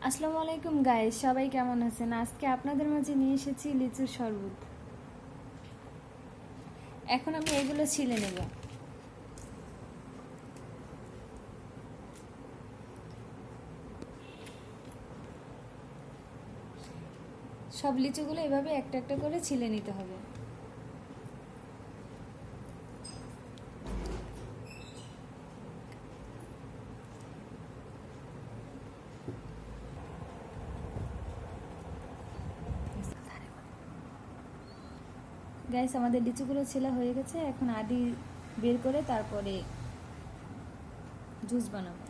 আসসালামু আলাইকুম গাইস, সবাই কেমন আছেন? আজকে আপনাদের মাঝে নিয়ে এসেছি লিচুর শরবত। এখন আমি এগুলো ছিলে নেব। সব লিচুগুলো এভাবে একটা একটা করে ছিলে নিতে হবে। গাইস, আমাদের লিচুগুলো ছেলা হয়ে গেছে। এখন আদি বের করে তারপরে জুস বানাবো।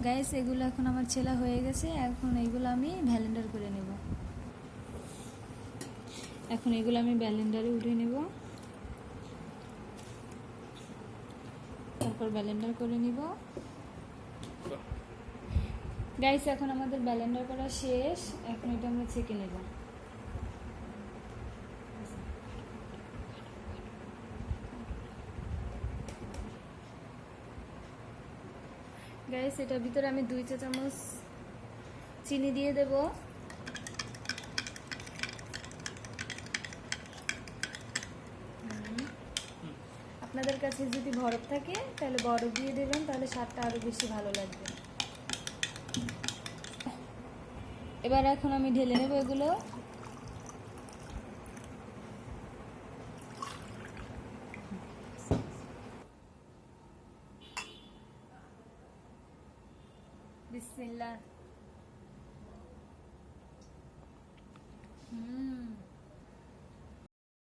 গাইস, এগুলো এখন আমার ছেলা হয়ে গেছে। এখন এগুলো আমি ব্লেন্ডার করে নেব। এখন এগুলো আমি ব্লেন্ডারে উঠিয়ে নেব, তারপর ব্লেন্ডার করে নিব। গাইস, এখন আমাদের ব্লেন্ডার করা শেষ। এখন এটা আমরা ছেঁকে নেব। গাইস, এটার ভিতরে আমি 2 চা চামচ চিনি দিয়ে দেব। আপনাদের কাছে যদি বরফ থাকে তাহলে বরফ দিয়ে দেবেন, তাহলে স্বাদটা আরো বেশি ভালো লাগবে। এবার এখন আমি ঢেলে নেব এগুলো। বিসমিল্লাহ।